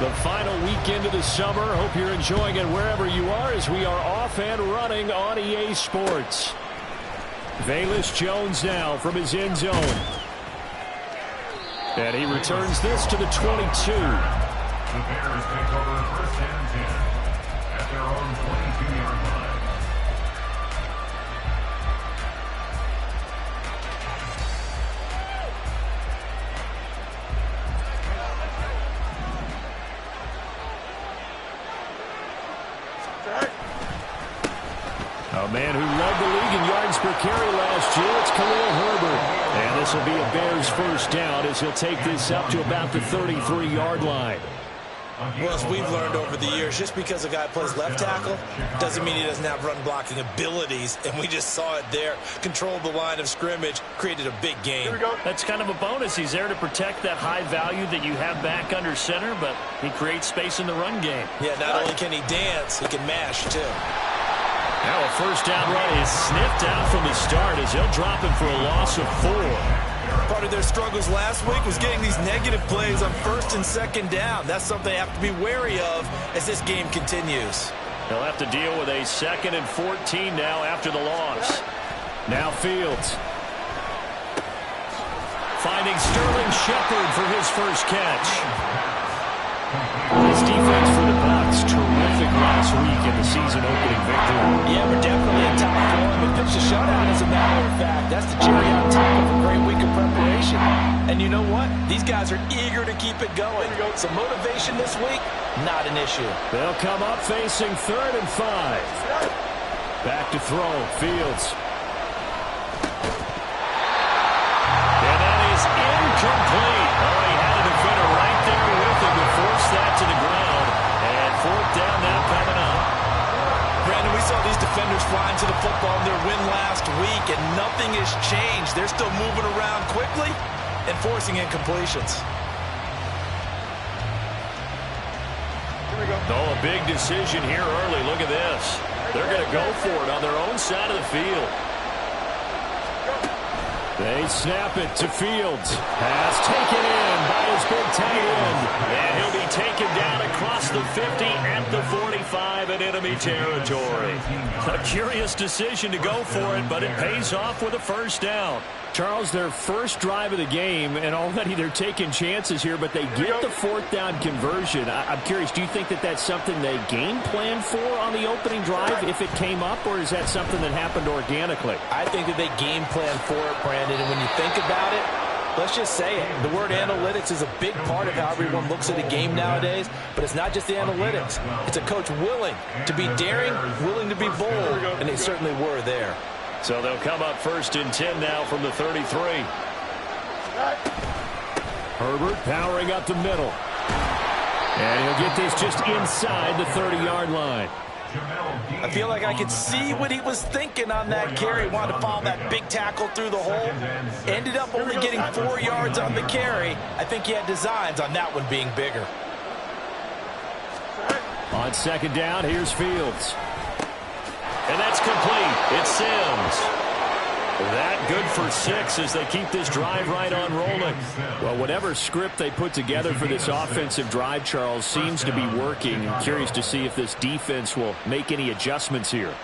The final weekend of the summer. Hope you're enjoying it wherever you are as we are off and running on EA Sports. Velus Jones now from his end zone. And he returns this to the 22. The Bears take over first and 10 at their own 22-yard line. A man who led the league in yards per carry last year, it's Khalil Herbert. And this will be a Bears first down as he'll take this up to about the 33-yard line. Well, as we've learned over the years, just because a guy plays left tackle doesn't mean he doesn't have run blocking abilities, and we just saw it there. Controlled the line of scrimmage, created a big gain. That's kind of a bonus. He's there to protect that high value that you have back under center, but he creates space in the run game. Yeah, not only can he dance, he can mash, too. Now a first down run is sniffed out from the start as he'll drop him for a loss of 4. Part of their struggles last week was getting these negative plays on first and second down. That's something they have to be wary of as this game continues. He'll have to deal with a 2nd and 14 now after the loss. Now Fields. Finding Sterling Shepard for his first catch. This defense for the Bucs, terrific last week in the season opening victory. Yeah, we're definitely in top form and pitched a shutout, as a matter of fact. That's the cherry on top of a great week of preparation. And you know what? These guys are eager to keep it going. So motivation this week, not an issue. They'll come up facing 3rd and 5. Back to throw, Fields. And that is incomplete. Oh, he had a defender right there with him to force that to the ground. And 4th down now coming up. Brandon, we saw these defenders flying to the football in their win last week, and nothing has changed. They're still moving around quickly and forcing incompletions. Oh, a big decision here early. Look at this. They're going to go for it on their own side of the field. They snap it to Fields. Pass taken in by his big tight end. And he'll be taken down across the 50 at the 45 in enemy territory. A curious decision to go for it, but it pays off with a first down. Charles, their first drive of the game, and already they're taking chances here, but they get the 4th down conversion. I'm curious, do you think that that's something they game planned for on the opening drive if it came up, or is that something that happened organically? I think that they game plan for it, Brandon, and when you think about it, let's just say it. The word analytics is a big part of how everyone looks at a game nowadays, but it's not just the analytics. It's a coach willing to be daring, willing to be bold, and they certainly were there. So they'll come up 1st and 10 now from the 33. Herbert powering up the middle. And he'll get this just inside the 30-yard line. I feel like I could see what he was thinking on that carry. Wanted to follow that big tackle through the hole. Ended up only getting 4 yards on the carry. I think he had designs on that one being bigger. On 2nd down, here's Fields. And that's complete. It's Sims. That good for 6 as they keep this drive right on rolling. Well, whatever script they put together for this offensive drive, Charles, seems to be working. I'm curious to see if this defense will make any adjustments here.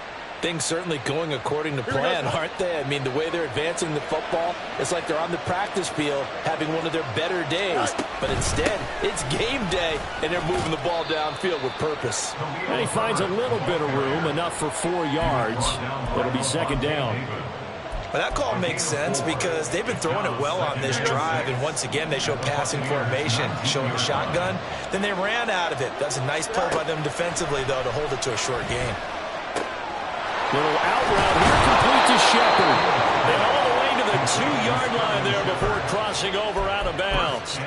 Things certainly going according to plan, aren't they? I mean, the way they're advancing the football, it's like they're on the practice field having one of their better days. But instead, it's game day, and they're moving the ball downfield with purpose. And he finds a little bit of room, enough for 4 yards. It'll be 2nd down. Well, that call makes sense because they've been throwing it well on this drive, and once again, they show passing formation, showing the shotgun. Then they ran out of it. That's a nice play by them defensively, though, to hold it to a short game. Little out route here, complete to Shepard. And all the way to the 2-yard line there before crossing over out of bounds.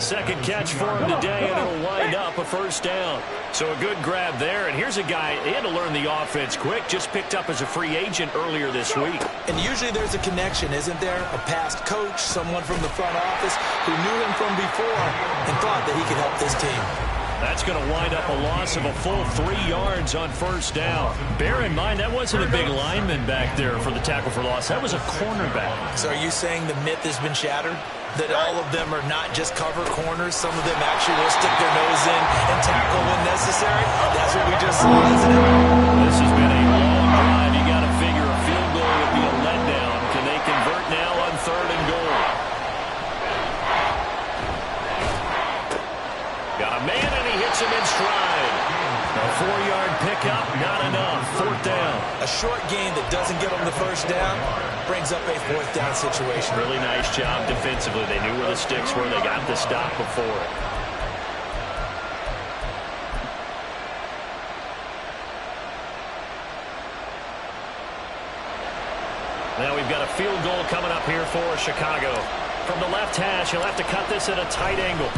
2nd catch for him today, and it'll wind up a first down. So a good grab there, and here's a guy, he had to learn the offense quick, just picked up as a free agent earlier this week. And usually there's a connection, isn't there? A past coach, someone from the front office who knew him from before and thought that he could help this team. That's going to wind up a loss of a full 3 yards on first down. Bear in mind, that wasn't a big lineman back there for the tackle for loss. That was a cornerback. So are you saying the myth has been shattered? that all of them are not just cover corners. Some of them actually will stick their nose in and tackle when necessary. That's what we just saw, isn't it? This has been a long drive. You got to figure a field goal would be a letdown. Can they convert now on 3rd and goal? Got a man, and he hits him in stride. A 4-yard pickup, not enough. 4th down. A short gain that doesn't get them the first down brings up a 4th down situation. Really nice job defensively. They knew where the sticks were. They got the stop before it. Now we've got a field goal coming up here for Chicago. From the left hash, he'll have to cut this at a tight angle.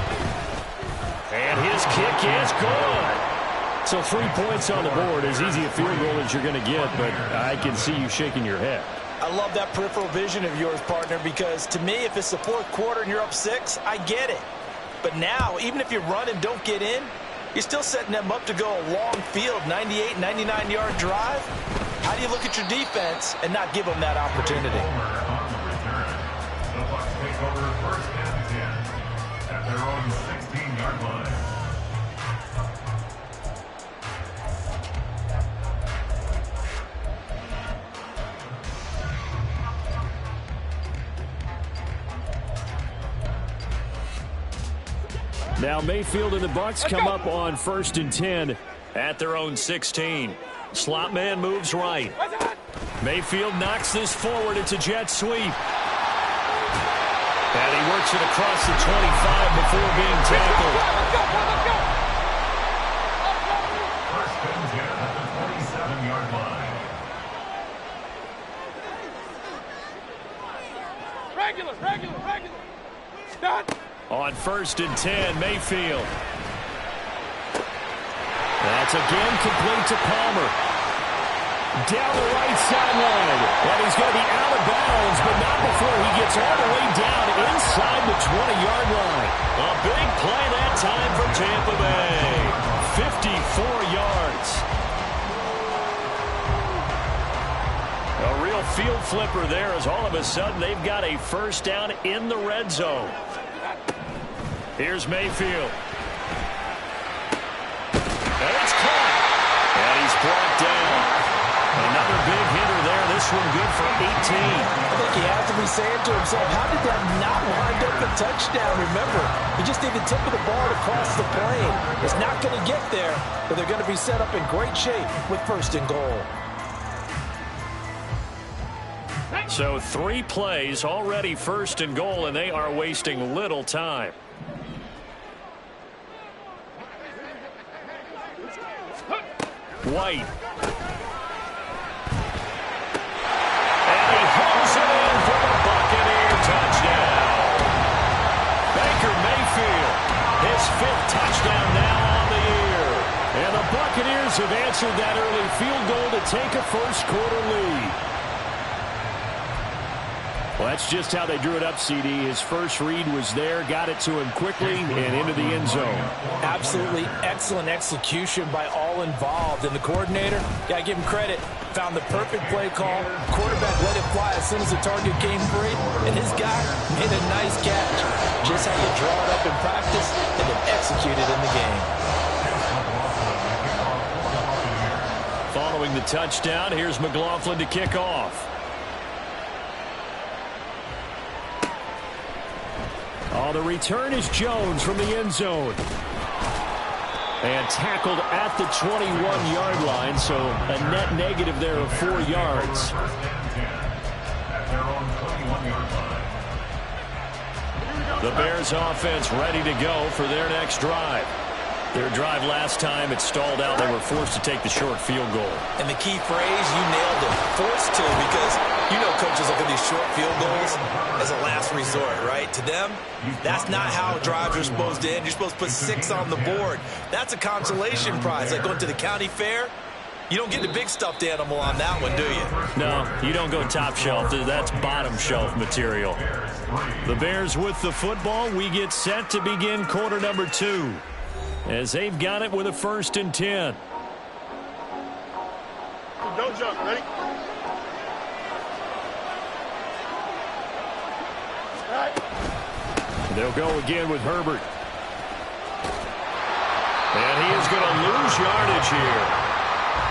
And his kick is good. So 3 points on the board, as easy a field goal as you're going to get, but I can see you shaking your head. I love that peripheral vision of yours, partner, because to me, if it's the 4th quarter and you're up 6, I get it. But now, even if you run and don't get in, you're still setting them up to go a long field, 98, 99-yard drive. How do you look at your defense and not give them that opportunity? The Bucs take over 1st and 10 at their own 16-yard line. Now Mayfield and the Bucs come up on 1st and 10 at their own 16. Slot man moves right. Mayfield knocks this forward. It's a jet sweep. And he works it across the 25 before being tackled. 1st and 10 at the 27-yard line. Regular. Done. On 1st and 10, Mayfield. That's again complete to Palmer. Down the right sideline. And he's going to be out of bounds, but not before he gets all the way down inside the 20-yard line. A big play that time for Tampa Bay. 54 yards. A real field flipper there, as all of a sudden they've got a 1st down in the red zone. Here's Mayfield. And it's caught. And he's brought down. Another big hitter there. This one good for 18. I think he has to be saying to himself, how did that not wind up a touchdown? Remember, he just did the tip of the ball to cross the plane. It's not going to get there, but they're going to be set up in great shape with 1st and goal. So 3 plays, already 1st and goal, and they are wasting little time. White. And he hooks it in for the Buccaneer touchdown. Baker Mayfield, his 5th touchdown now on the year. And the Buccaneers have answered that early field goal to take a 1st quarter lead. Well, that's just how they drew it up, CD. His first read was there, got it to him quickly, and into the end zone. Absolutely excellent execution by all involved. And the coordinator, got to give him credit, found the perfect play call. Quarterback let it fly as soon as the target came free, and his guy made a nice catch. Just how you draw it up in practice and then execute it in the game. Following the touchdown, here's McLaughlin to kick off. Oh, the return is Jones from the end zone. And tackled at the 21-yard line, so a net negative there of 4 yards. 1st and 10 at their own 21-yard line. The Bears offense ready to go for their next drive. Their drive last time, it stalled out. They were forced to take the short field goal. And the key phrase, you nailed it, forced to, because you know coaches look at these short field goals as a last resort, right? To them, that's not how drives are supposed to end. You're supposed to put 6 on the board. That's a consolation prize, like going to the county fair. You don't get the big stuffed animal on that one, do you? No, you don't go top shelf. That's bottom shelf material. The Bears with the football. We get set to begin quarter number 2. As they've got it with a 1st and 10. Don't jump. Ready? All right. They'll go again with Herbert. And he is going to lose yardage here.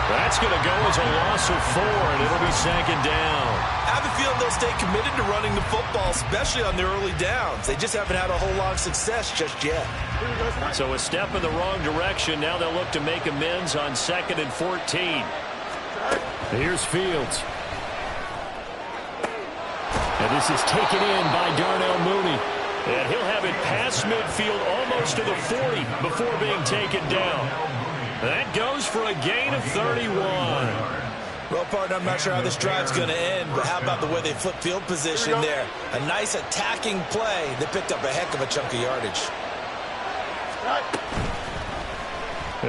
That's going to go as a loss of 4, and it'll be second down. I have a feeling they'll stay committed to running the football, especially on their early downs. They just haven't had a whole lot of success just yet. So a step in the wrong direction. Now they'll look to make amends on 2nd and 14. Here's Fields. And this is taken in by Darnell Mooney. And he'll have it past midfield almost to the 40 before being taken down. That goes for a gain of 31. Well, partner, I'm not sure how this drive's going to end, but how about the way they flip field position there? A nice attacking play. They picked up a heck of a chunk of yardage.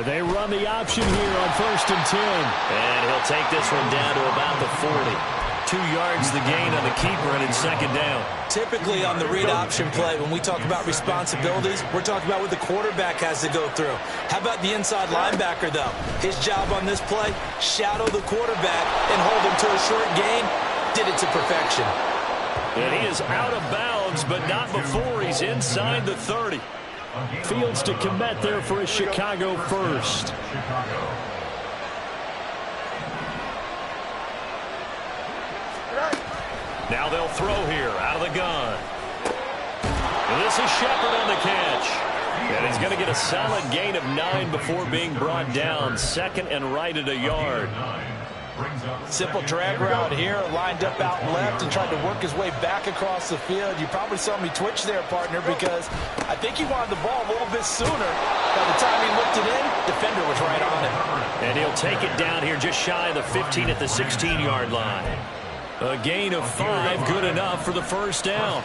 They run the option here on 1st and 10. And he'll take this one down to about the 40. 2 yards the gain on the keeper, and it's second down. Typically on the read option play, when we talk about responsibilities, we're talking about what the quarterback has to go through. How about the inside linebacker, though? His job on this play, shadow the quarterback and hold him to a short gain. Did it to perfection. And he is out of bounds, but not before he's inside the 30. Fields to commit there for a Chicago first. Now they'll throw here out of the gun. And this is Shepard on the catch. And he's going to get a solid gain of 9 before being brought down. 2nd and right at a yard. Simple drag route here, lined up out left and tried to work his way back across the field. You probably saw me twitch there, partner, because I think he wanted the ball a little bit sooner. By the time he looked it in, defender was right on it. And he'll take it down here just shy of the 15 at the 16-yard line. A gain of 5, good enough for the first down.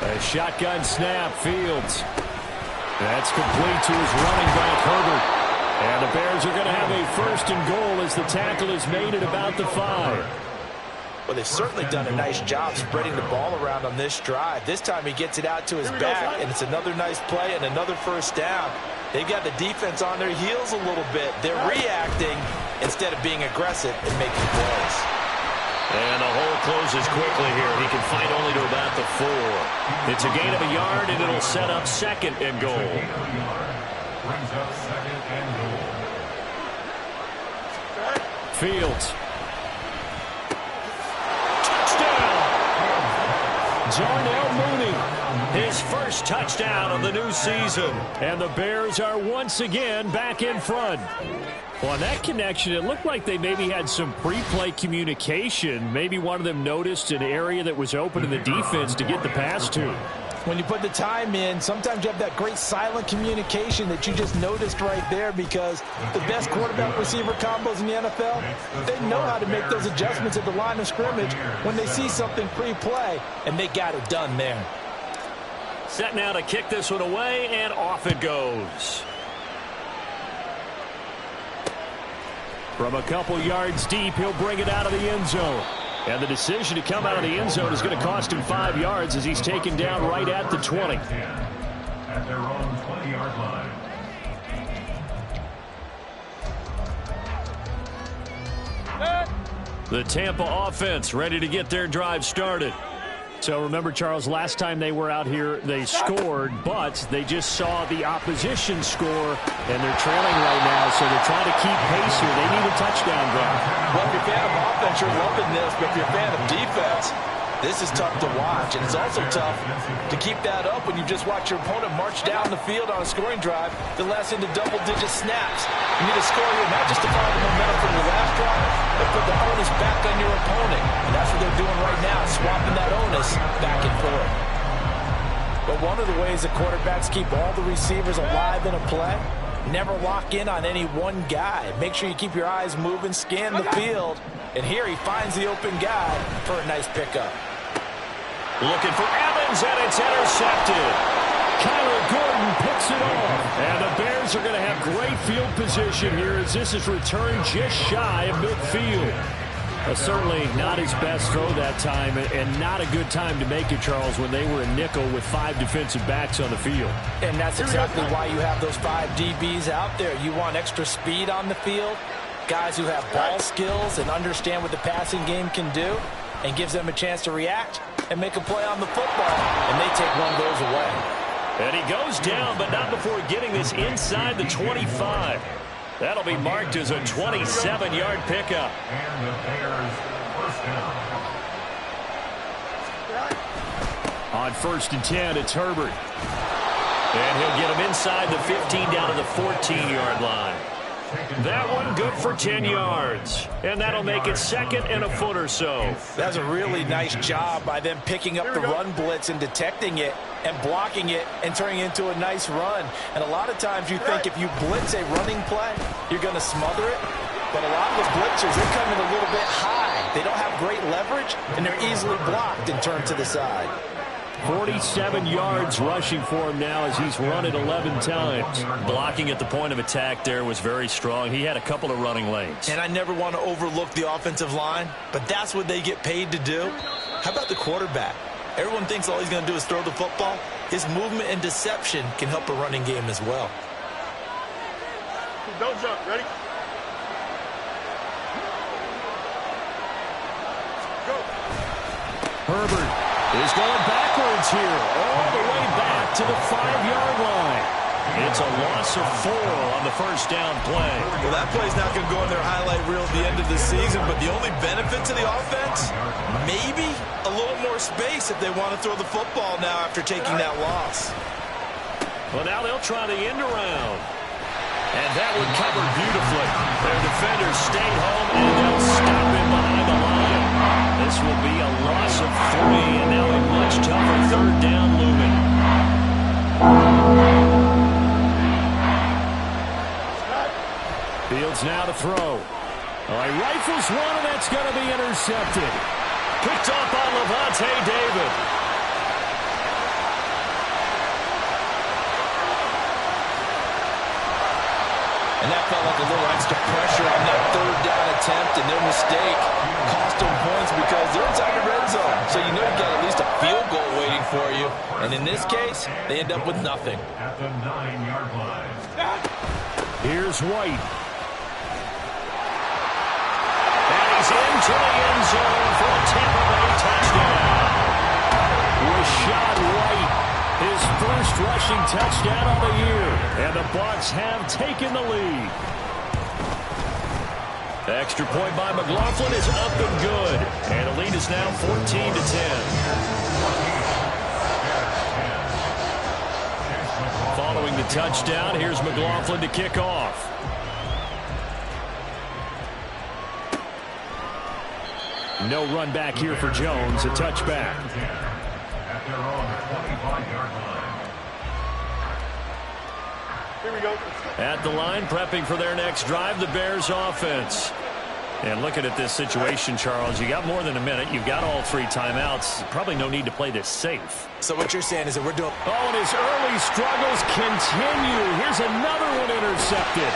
A shotgun snap, Fields. That's complete to his running back, Herbert. And the Bears are going to have a 1st and goal as the tackle is made at about the 5. Well, they've certainly done a nice job spreading the ball around on this drive. This time he gets it out to his back, and it's another nice play and another first down. They've got the defense on their heels a little bit. They're reacting instead of being aggressive and making plays. And the hole closes quickly here. He can fight only to about the 4. It's a gain of a yard, and it'll set up 2nd and goal. Brings up 2nd and goal. Fields. Touchdown! Darnell Mooney. His first touchdown of the new season. And the Bears are once again back in front. Well, on that connection, it looked like they maybe had some pre-play communication. Maybe one of them noticed an area that was open in the defense to get the pass to. When you put the time in, sometimes you have that great silent communication that you just noticed right there, because the best quarterback-receiver combos in the NFL, they know how to make those adjustments at the line of scrimmage when they see something pre-play, and they got it done there. Set now to kick this one away, and off it goes. From a couple yards deep, he'll bring it out of the end zone. And the decision to come out of the end zone is going to cost him 5 yards as he's taken down right at the 20. At their own 20-yard line. The Tampa offense ready to get their drive started. So remember, Charles, last time they were out here, they scored, but they just saw the opposition score, and they're trailing right now, so they're trying to keep pace here. They need a touchdown drive. Well, if you're a fan of offense, you're loving this, but if you're a fan of defense, this is tough to watch, and it's also tough to keep that up when you just watch your opponent march down the field on a scoring drive that lasts into double-digit snaps. You need to score here, not just to follow the momentum from your last drive, but put the onus back on your opponent. And that's what they're doing right now, swapping that onus back and forth. But one of the ways that quarterbacks keep all the receivers alive in a play, never lock in on any one guy. Make sure you keep your eyes moving, scan the field, and here he finds the open guy for a nice pickup. Looking for Evans, and it's intercepted. Kyler Gordon picks it off. And the Bears are going to have great field position here as this is returned just shy of midfield. Certainly not his best throw that time, and not a good time to make it, Charles, when they were in nickel with 5 defensive backs on the field. And that's exactly why you have those 5 DBs out there. You want extra speed on the field, guys who have ball skills and understand what the passing game can do. and gives them a chance to react and make a play on the football, and they take one of those away. And he goes down, but not before getting this inside the 25. That'll be marked as a 27-yard pickup. And the Bears first down. On 1st and 10, it's Herbert. And he'll get him inside the 15 down to the 14-yard line. That one good for 10 yards. And that'll make it 2nd and a foot or so. That's a really nice job by them picking up the run blitz and detecting it and blocking it and turning it into a nice run. And a lot of times you think if you blitz a running play, you're going to smother it. But a lot of the blitzers, they're coming a little bit high. They don't have great leverage, and they're easily blocked and turned to the side. 47 yards rushing for him now as he's run it 11 times. Blocking at the point of attack there was very strong. He had a couple of running lanes. And I never want to overlook the offensive line, but that's what they get paid to do. How about the quarterback? Everyone thinks all he's going to do is throw the football. His movement and deception can help a running game as well. Don't jump. Ready? Go. Herbert is going backwards here, all the way back to the 5-yard line. It's a loss of 4 on the first down play. Well, that play's not going to go in their highlight reel at the end of the season, but the only benefit to the offense, maybe a little more space if they want to throw the football now after taking that loss. Well, now they'll try the end around. And that one covered beautifully. Their defenders stayed home, and they'll stop him behind the line. This will be a loss of 3, and now a much tougher 3rd down looming. Fields now to throw. He rifles one, and that's going to be intercepted. Picked off by Lavonte David. And that felt like a little extra pressure on that 3rd down attempt, and their mistake cost them points because they're inside the red zone. So you know you've got at least a field goal waiting for you. And in this case, they end up with nothing. At the 9-yard line. Here's White. And he's into the end zone for a Tampa Bay touchdown. Rachaad White, his first rushing touchdown of the year. And the Bucs have taken the lead. The extra point by McLaughlin is up and good. And the lead is now 14-10. Following the touchdown, here's McLaughlin to kick off. No run back here for Jones, a touchback. At their own 25-yard line. Here we go. At the line, prepping for their next drive, the Bears offense. And looking at this situation, Charles, you got more than a minute. You've got all 3 timeouts. Probably no need to play this safe. So what you're saying is that we're doing... Oh, and his early struggles continue. Here's another one intercepted.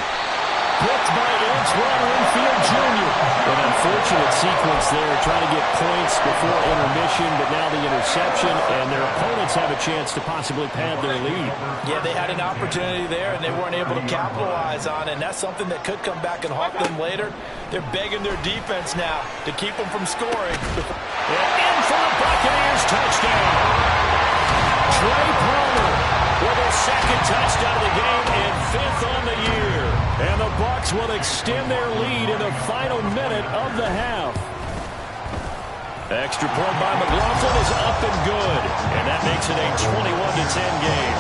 Picked by Antoine Winfield Jr. An unfortunate sequence there, trying to get points before intermission, but now the interception, and their opponents have a chance to possibly pad their lead. Yeah, they had an opportunity there, and they weren't able to capitalize on it, and that's something that could come back and haunt them later. They're begging their defense now to keep them from scoring. And in for a Buccaneers touchdown. Trey Palmer with his 2nd touchdown of the game and 5th on the year. And the Bucs will extend their lead in the final minute of the half. Extra point by McLaughlin is up and good. And that makes it a 21-10 game.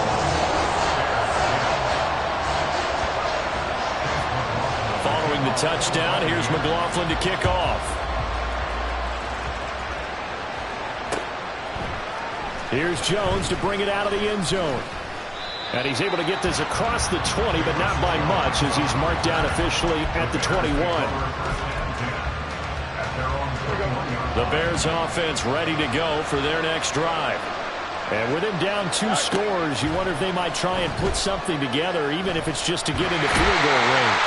Following the touchdown, here's McLaughlin to kick off. Here's Jones to bring it out of the end zone. And he's able to get this across the 20, but not by much, as he's marked down officially at the 21. The Bears offense ready to go for their next drive. And with him down 2 scores, you wonder if they might try and put something together, even if it's just to get into field goal range.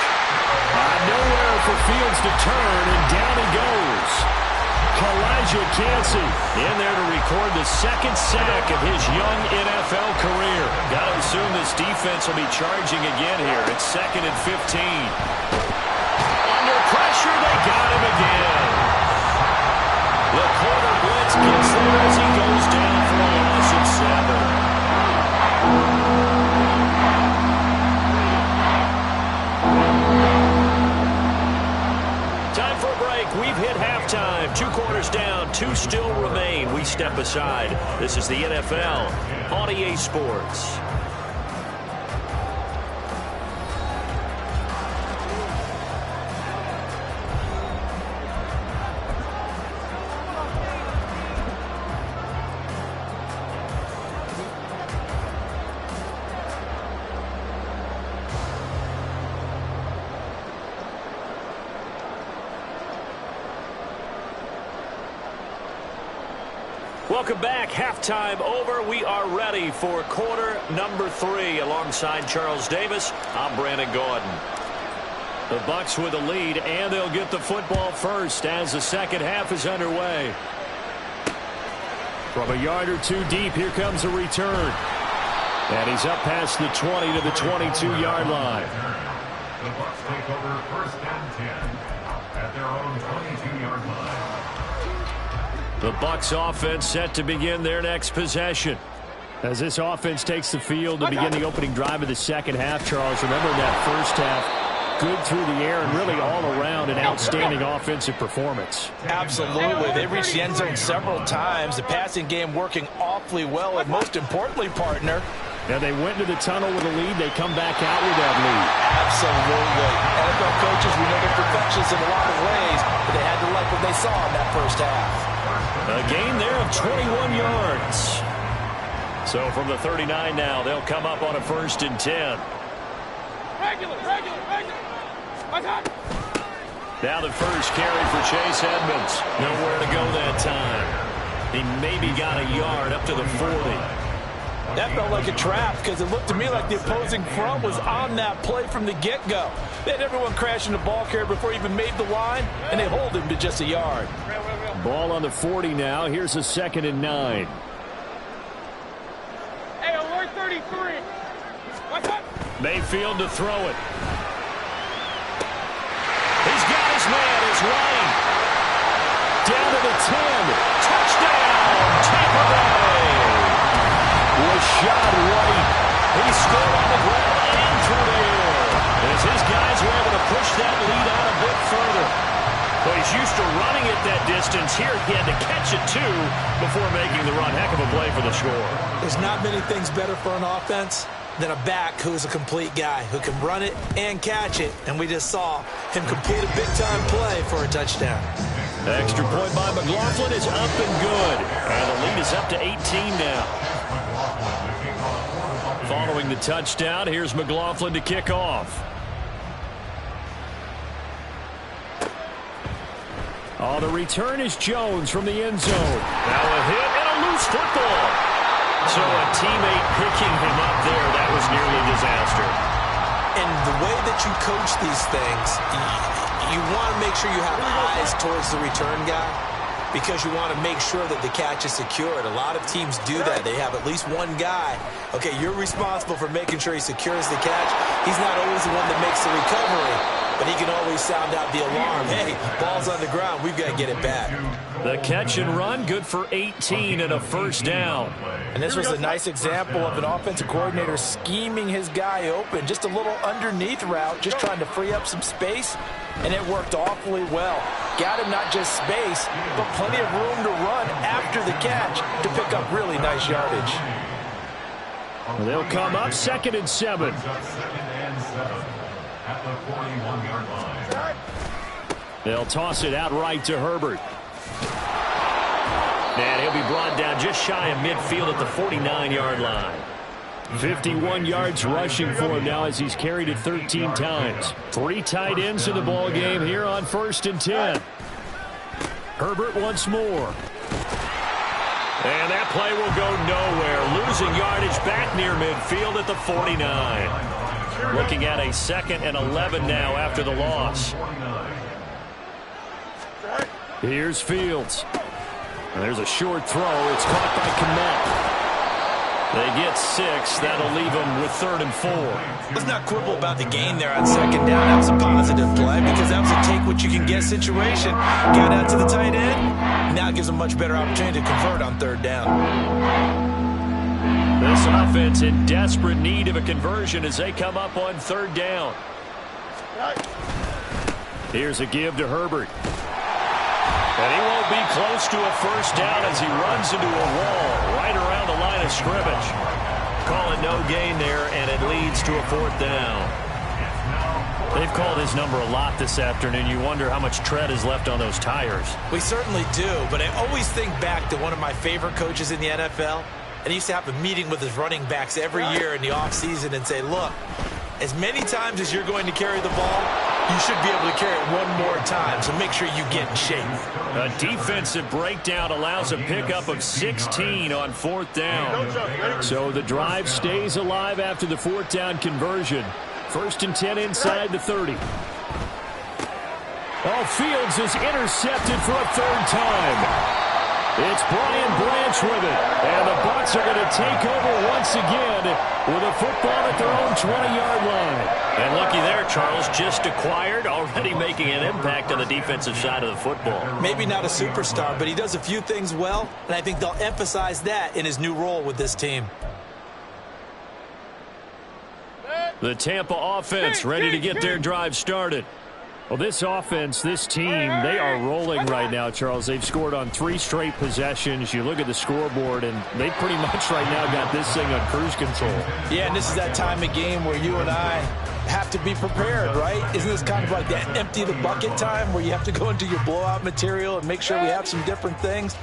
Nowhere for Fields to turn, and down he goes. Calijah Kancey in there to record the 2nd sack of his young NFL career. Got to assume this defense will be charging again here. It's 2nd and 15. Under pressure, they got him again. The gets there as he goes down for a loss of 7. Time for a break. We've hit halftime. 2 quarters down, 2 still remain. We step aside. This is the NFL on EA Sports. Welcome back. Halftime over. We are ready for quarter number 3. Alongside Charles Davis, I'm Brandon Gaudin. The Bucs with a lead, and they'll get the football first as the second half is underway. From a yard or 2 deep, here comes a return. And he's up past the 20 to the 22-yard line. The Bucs take over first and 10 at their own 22-yard line. The Bucs offense set to begin their next possession. As this offense takes the field to begin the opening drive of the second half, Charles, remember that first half, good through the air and really all around an outstanding offensive performance. Absolutely. They reached the end zone several times. The passing game working awfully well, and most importantly, partner, Now they went to the tunnel with a lead. They come back out with that lead. absolutely. NFL coaches, we know they're perfectionists in a lot of ways, but they had to like what they saw in that first half. A gain there of 21 yards. So from the 39 now, they'll come up on a first and 10. Regular. Now the first carry for Chase Edmonds. Nowhere to go that time. He maybe got a yard up to the 40. That felt like a trap because it looked to me like the opposing front was on that play from the get-go. They had everyone crashing the ball carrier before he even made the line, and they hold him to just a yard. Ball on the 40 now. Here's a 2nd and 9. Hey, alert 33. What's up? Mayfield to throw it. He's got his man, his White. Down to the 10. Touchdown, Tampa Bay. Rashad White. He scored on the ground and through the air. As his guys were able to push that lead out a bit further. But he's used to running it that distance. Here he had to catch it, too, before making the run. Heck of a play for the score. There's not many things better for an offense than a back who's a complete guy who can run it and catch it. And we just saw him complete a big-time play for a touchdown. Extra point by McLaughlin is up and good. And the lead is up to 18 now. Following the touchdown, here's McLaughlin to kick off. Oh, the return is Jones from the end zone. Now a hit and a loose football. So a teammate picking him up there, that was nearly a disaster. And the way that you coach these things, you want to make sure you have eyes towards the return guy because you want to make sure that the catch is secured. A lot of teams do that. They have at least one guy. Okay, you're responsible for making sure he secures the catch. He's not always the one that makes the recovery, but he can always sound out the alarm. Hey, ball's on the ground. We've got to get it back. The catch and run, good for 18 and a first down. And this was a nice example of an offensive coordinator scheming his guy open. Just a little underneath route, just trying to free up some space, and it worked awfully well. Got him not just space, but plenty of room to run after the catch to pick up really nice yardage. They'll come up 2nd and 7. At the 41-yard line. They'll toss it out right to Herbert. And he'll be brought down just shy of midfield at the 49-yard line. 51 yards rushing for him now as he's carried it 13 times. 3 tight ends in the ball game here on 1st and 10. Herbert once more. And that play will go nowhere. Losing yardage back near midfield at the 49. Looking at a 2nd and 11 now after the loss. Here's Fields. And there's a short throw. It's caught by Kmet. They get 6. That'll leave them with 3rd and 4. Let's not quibble about the gain there on 2nd down. That was a positive play because that was a take-what-you-can-get situation. Got out to the tight end. Now it gives them a much better opportunity to convert on 3rd down. This offense in desperate need of a conversion as they come up on 3rd down. Here's a give to Herbert. And he won't be close to a 1st down as he runs into a wall right around the line of scrimmage. Calling no gain there, and it leads to a 4th down. They've called his number a lot this afternoon. You wonder how much tread is left on those tires. We certainly do, but I always think back to one of my favorite coaches in the NFL. And he used to have a meeting with his running backs every year in the offseason and say, look, as many times as you're going to carry the ball, you should be able to carry it one more time, so make sure you get in shape. A defensive breakdown allows a pickup of 16 on 4th down. So the drive stays alive after the 4th down conversion. 1st and 10 inside the 30. Oh, Fields is intercepted for a 3rd time. It's Brian Branch with it. And the Bucs are going to take over once again with a football at their own 20-yard line. And looky there, Charles, just acquired, already making an impact on the defensive side of the football. Maybe not a superstar, but he does a few things well, and I think they'll emphasize that in his new role with this team. The Tampa offense ready to get their drive started. Well, this offense, this team, they are rolling right now, Charles. They've scored on 3 straight possessions. You look at the scoreboard, and they pretty much right now got this thing on cruise control. Yeah, and this is that time of game where you and I have to be prepared, right? Isn't this kind of like that empty the bucket time where you have to go into your blowout material and make sure we have some different things?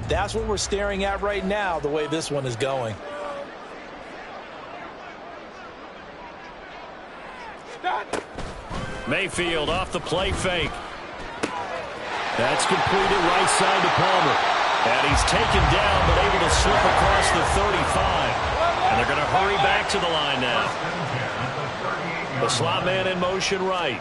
That's what we're staring at right now, the way this one is going. Mayfield off the play fake. That's completed right side to Palmer. And he's taken down but able to slip across the 35. And they're going to hurry back to the line now. The slot man in motion right.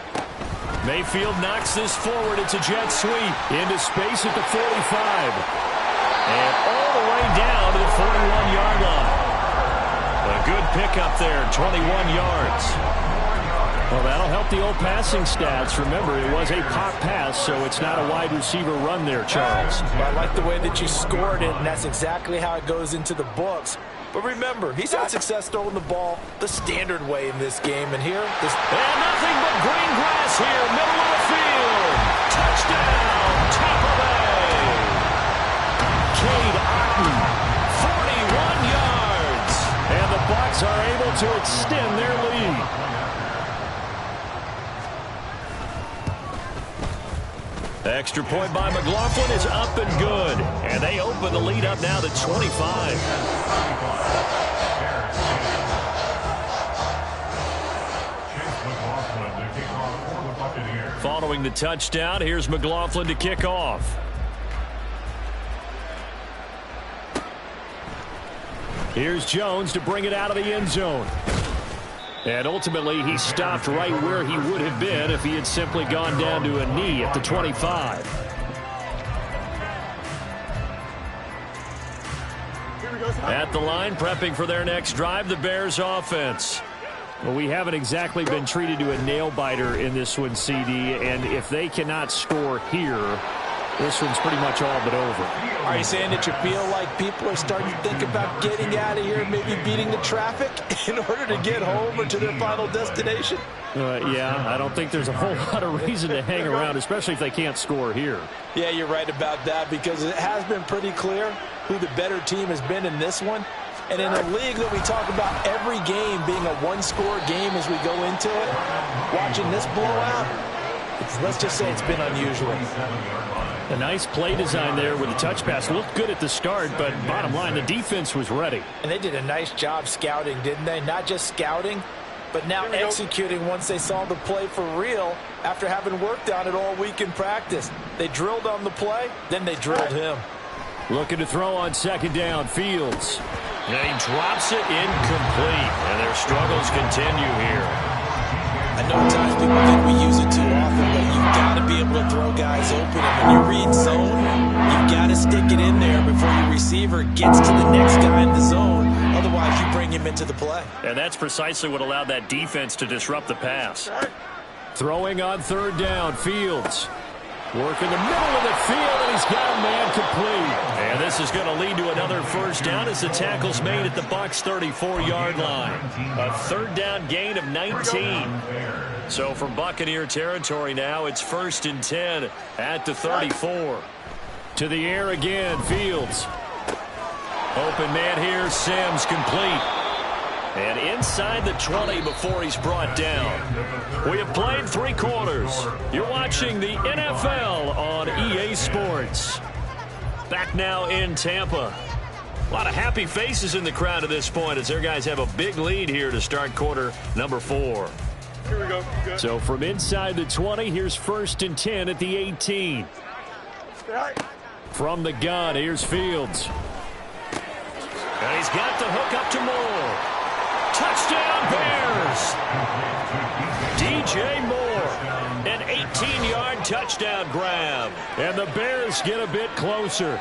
Mayfield knocks this forward. It's a jet sweep into space at the 45. And all the way down to the 41-yard line. A good pickup there, 21 yards. Well, that'll help the old passing stats. Remember, it was a pop pass, so it's not a wide receiver run there, Charles. Well, I like the way that you scored it, and that's exactly how it goes into the books. But remember, he's had success throwing the ball the standard way in this game. And here, and nothing but green grass here, middle of the field. Touchdown, Tampa Bay. Cade Otton, 41 yards. And the Bucs are able to extend their lead. Extra point by McLaughlin is up and good. And they open the lead up now to 25. Following the touchdown, here's McLaughlin to kick off. Here's Jones to bring it out of the end zone. And ultimately, he stopped right where he would have been if he had simply gone down to a knee at the 25. At the line, prepping for their next drive, the Bears offense. Well, we haven't exactly been treated to a nail-biter in this one, CD, and if they cannot score here, this one's pretty much all but over. Are you saying that you feel like people are starting to think about getting out of here, maybe beating the traffic in order to get home or to their final destination? Yeah, I don't think there's a whole lot of reason to hang around, especially if they can't score here. Yeah, you're right about that because it has been pretty clear who the better team has been in this one. And in a league that we talk about every game being a one-score game as we go into it, watching this blowout, let's just say it's been unusual. A nice play design there with the touch pass. Looked good at the start, but bottom line, the defense was ready. And they did a nice job scouting, didn't they? Not just scouting, but now executing once they saw the play for real after having worked on it all week in practice. They drilled on the play, then they drilled him. Looking to throw on second down, Fields. And he drops it incomplete, and their struggles continue here. I know at times people think we use it too often, but you've got to be able to throw guys open. And when you read zone, you've got to stick it in there before your receiver gets to the next guy in the zone. Otherwise, bring him into the play. And that's precisely what allowed that defense to disrupt the pass. Throwing on third down, Fields. Work in the middle of the field, and he's got a man complete. And this is going to lead to another first down as the tackle's made at the Bucs' 34-yard line. A third down gain of 19. So from Buccaneer territory now, it's 1st and 10 at the 34. To the air again, Fields. Open man here, Sims complete. And inside the 20 before he's brought down. We have played 3 quarters. You're watching the NFL on EA Sports. Back now in Tampa. A lot of happy faces in the crowd at this point as their guys have a big lead here to start quarter number 4. Here we go. Good. So from inside the 20, here's 1st and 10 at the 18. From the gun, here's Fields. And he's got the hook up to Moore. Touchdown Bears! DJ Moore, an 18-yard touchdown grab. And the Bears get a bit closer.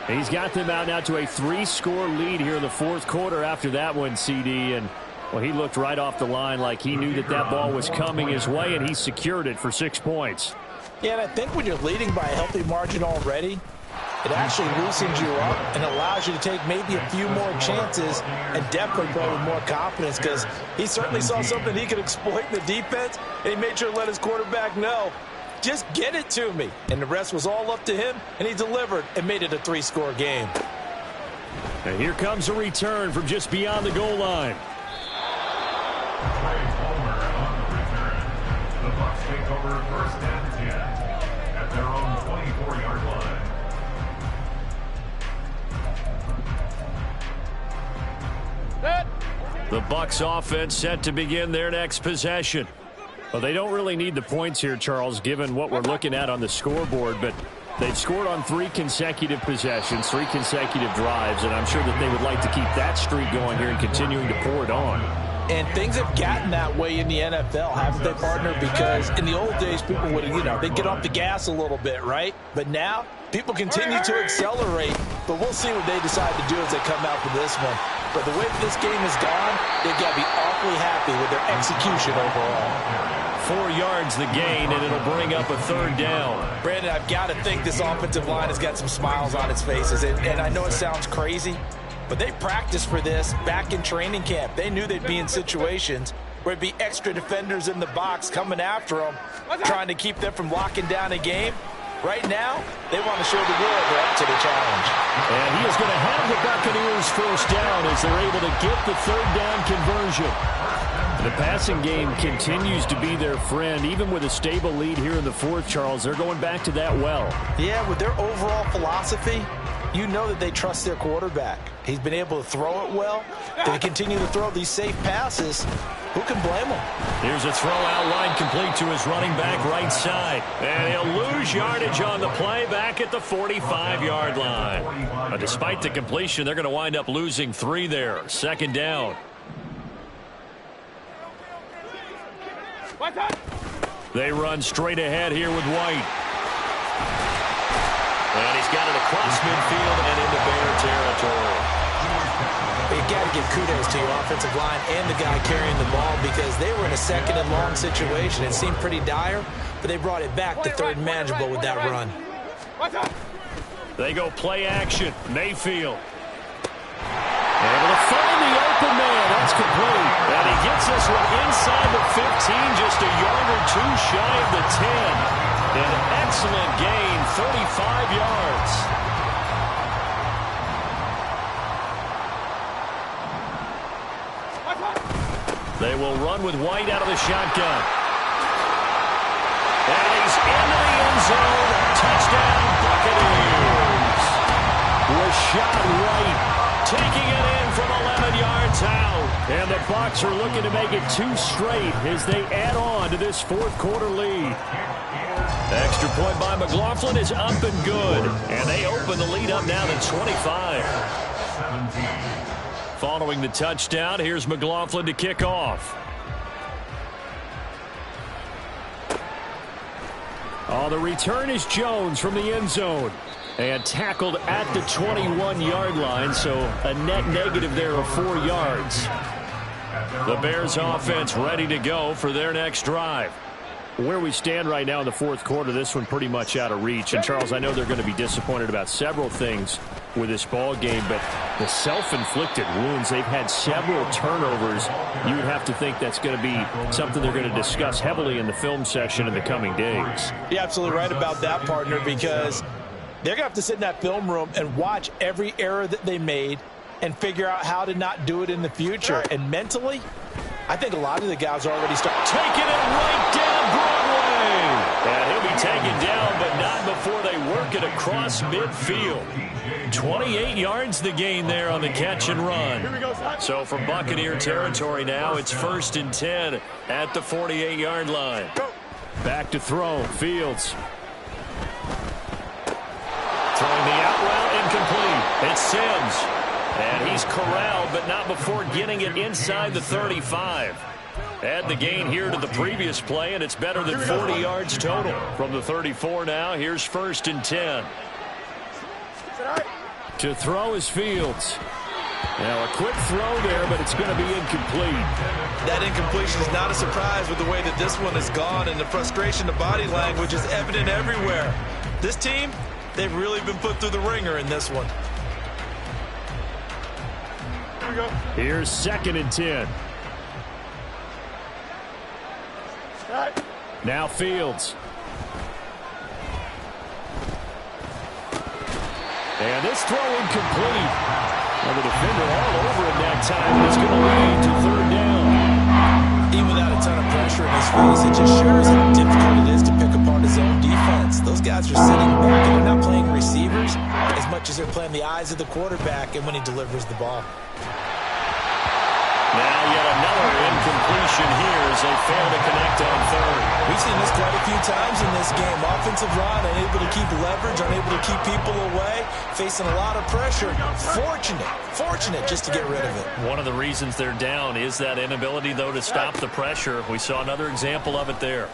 He's got them out now to a 3-score lead here in the 4th quarter after that one, CD. And, well, he looked right off the line like he knew that that ball was coming his way, and he secured it for 6 points. Yeah, and I think when you're leading by a healthy margin already, it actually loosens you up and allows you to take maybe a few more chances and definitely play with more confidence because he certainly saw something he could exploit in the defense, and he made sure to let his quarterback know, just get it to me. And the rest was all up to him, and he delivered and made it a 3-score game. And here comes a return from just beyond the goal line. Trey Palmer on the return. The Bucs take over 1st and 10 at their own 24-yard line. The Bucs offense set to begin their next possession. Well, they don't really need the points here, Charles, given what we're looking at on the scoreboard, but they've scored on 3 consecutive possessions, 3 consecutive drives, and I'm sure that they would like to keep that streak going here and continuing to pour it on. And things have gotten that way in the NFL, haven't they, partner? Because in the old days, people would, they'd get off the gas a little bit, right? But now, people continue to accelerate, but we'll see what they decide to do as they come out for this one. But the way that this game has gone, they've got to be awfully happy with their execution overall. 4 yards the gain, and it'll bring up a 3rd down. Brandon, I've got to think this offensive line has got some smiles on its faces. And I know it sounds crazy, but they practiced for this back in training camp. They knew they'd be in situations where it'd be extra defenders in the box coming after them, trying to keep them from locking down a game. Right now, they want to show the world they're up to the challenge. And he is going to have the Buccaneers first down as they're able to get the 3rd down conversion. The passing game continues to be their friend. Even with a stable lead here in the 4th, Charles, they're going back to that well. Yeah, with their overall philosophy, you know that they trust their quarterback. He's been able to throw it well. They continue to throw these safe passes. Who can blame him? Here's a throw out line complete to his running back right side. And he'll lose yardage on the play back at the 45-yard line. Despite the completion, they're going to wind up losing 3 there. 2nd down. They run straight ahead here with White. And he's got it across midfield and into Bear territory. You got to give kudos to your offensive line and the guy carrying the ball because they were in a 2nd and long situation. It seemed pretty dire, but they brought it back to 3rd and manageable with that run. They go play action. Mayfield. Able to find the open man. That's complete. And he gets this one inside the 15, just a yard or 2 shy of the 10. An excellent gain, 35 yards. They will run with White out of the shotgun. And he's into the end zone. Touchdown, Buccaneers. Rashad White taking it in from 11 yards out. And the Bucs are looking to make it 2 straight as they add on to this 4th quarter lead. Extra point by McLaughlin is up and good. And they open the lead up now to 25. 17. Following the touchdown, here's McLaughlin to kick off. Oh, the return is Jones from the end zone. And tackled at the 21-yard line, so a net negative there of 4 yards. The Bears offense ready to go for their next drive. Where we stand right now in the fourth quarter, this one pretty much out of reach. And, Charles, I know they're going to be disappointed about several things with this ball game, but the self-inflicted wounds, they've had several turnovers. You would have to think that's going to be something they're going to discuss heavily in the film session in the coming days. You're absolutely right about that, partner, because they're going to have to sit in that film room and watch every error that they made and figure out how to not do it in the future. And mentally, I think a lot of the guys already start taking it right down Broadway. And he'll be taken down, but not before they work it across midfield. 28 yards the gain there on the catch and run. So from Buccaneer territory now, it's 1st and 10 at the 48-yard line. Back to throw. Fields. Throwing the out route incomplete. It's Sims. And he's corralled, but not before getting it inside the 35. Add the gain here to the previous play, and it's better than 40 yards total. From the 34 now, here's 1st and 10. To throw is Fields. Now a quick throw there, but it's going to be incomplete. That incompletion is not a surprise with the way that this one has gone, and the frustration, the body language is evident everywhere. This team, they've really been put through the ringer in this one. Here's 2nd and 10. Now Fields. And this throw incomplete. And the defender all over him that time. And it's going to lead to 3rd down. Even without a ton of pressure in his face, it just shows how difficult it is to pick apart his own defense. Those guys are sitting back and they're not playing receivers as much as they're playing the eyes of the quarterback and when he delivers the ball. Now yet another incompletion here as they fail to connect on 3rd. We've seen this quite a few times in this game. Offensive line unable to keep leverage, unable to keep people away, facing a lot of pressure. Fortunate just to get rid of it. One of the reasons they're down is that inability, though, to stop the pressure. We saw another example of it there.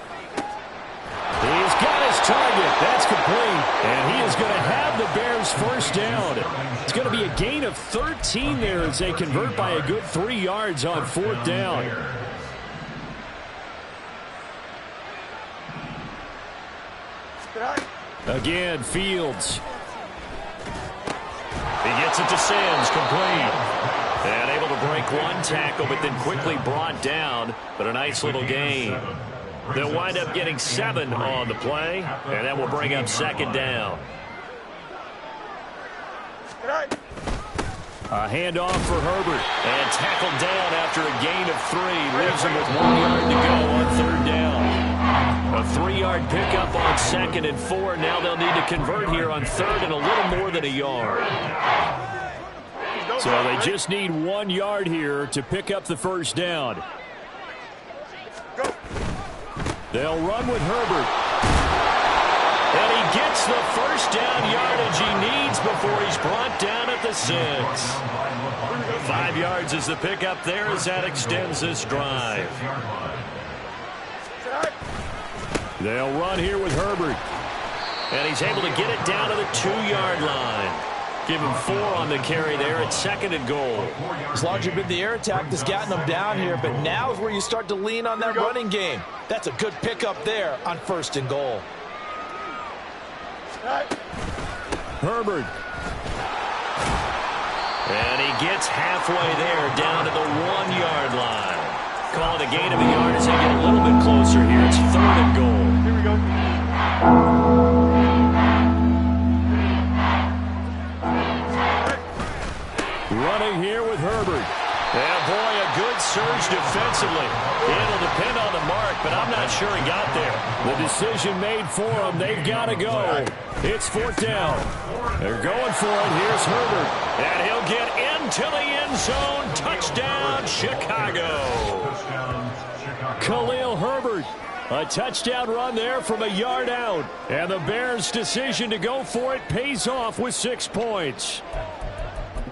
He's got his target. That's complete. And he is going to have the Bears 1st down. It's going to be a gain of 13 there as they convert by a good 3 yards on 4th down. Again, Fields. He gets it to Sims, complete. And able to break one tackle, but then quickly brought down. But a nice little gain. They'll wind up getting 7 on the play, and that will bring up 2nd down. A handoff for Herbert. And tackled down after a gain of 3. Leaves him with 1 yard to go on 3rd down. A 3-yard pickup on 2nd and 4. Now they'll need to convert here on 3rd and a little more than a yard. So they just need 1 yard here to pick up the 1st down. They'll run with Herbert. And he gets the 1st down yardage he needs before he's brought down at the 6. 5 yards is the pickup there as that extends this drive. They'll run here with Herbert. And he's able to get it down to the 2-yard line. Give him 4 on the carry there at 2nd and goal. It's largely been the air attack that's gotten them down here, but now is where you start to lean on that running game. That's a good pickup there on 1st and goal. Herbert. And he gets halfway there down to the 1-yard line. Call it a gain of a yard as they get a little bit closer here. It's 3rd and goal. Here we go. Running here with Herbert. Yeah, boy, a good surge defensively. It'll depend on the mark, but I'm not sure he got there. The decision made for them. They've got to go. It's 4th down. They're going for it. Here's Herbert. And he'll get into the end zone. Touchdown, Chicago. Khalil Herbert. A touchdown run there from a yard out. And the Bears' decision to go for it pays off with 6 points.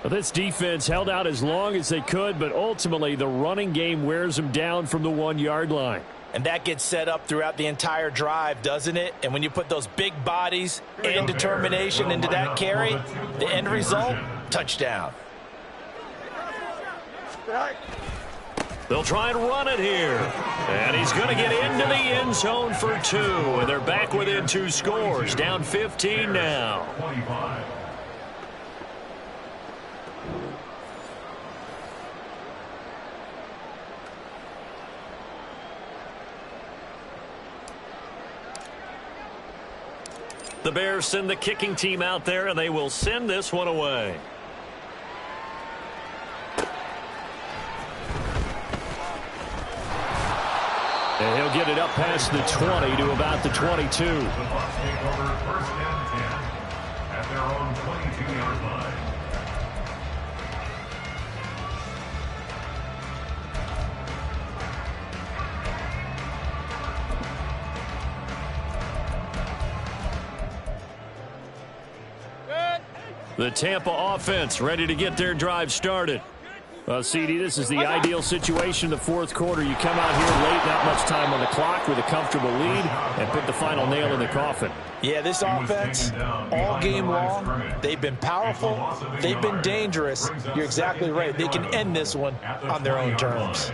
This defense held out as long as they could, but ultimately the running game wears them down from the 1-yard line. And that gets set up throughout the entire drive, doesn't it? And when you put those big bodies and determination into that carry, the end result, touchdown. They'll try and run it here. And he's going to get into the end zone for 2. And they're back within 2 scores. Down 15 now. 25. The Bears send the kicking team out there, and they will send this one away. And he'll get it up past the 20 to about the 22. The Bucs take over 1st and 10 at their own 22-yard line. The Tampa offense ready to get their drive started. Well, CD, this is the ideal situation in the 4th quarter. You come out here late, not much time on the clock, with a comfortable lead, and put the final nail in the coffin. Yeah, this offense, all game long, they've been powerful, they've been dangerous. You're exactly right. They can end this one on their own terms.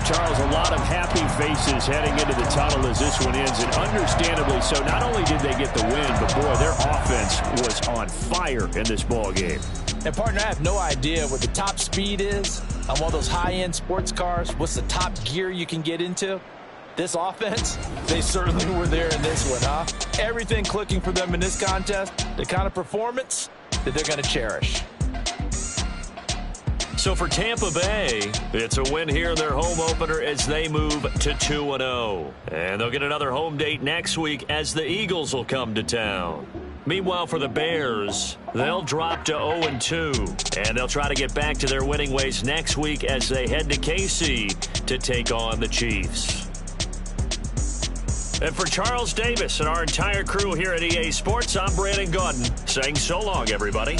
Charles, a lot of happy faces heading into the tunnel as this one ends, and understandably so. Not only did they get the win, but, boy, their offense was on fire in this ball game. And, partner, I have no idea what the top speed is on one of those high-end sports cars. What's the top gear you can get into? This offense, they certainly were there in this one, huh? Everything clicking for them in this contest, the kind of performance that they're going to cherish. So for Tampa Bay, it's a win here in their home opener as they move to 2-0. And they'll get another home date next week as the Eagles will come to town. Meanwhile, for the Bears, they'll drop to 0-2. And they'll try to get back to their winning ways next week as they head to KC to take on the Chiefs. And for Charles Davis and our entire crew here at EA Sports, I'm Brandon Gaudin saying so long, everybody.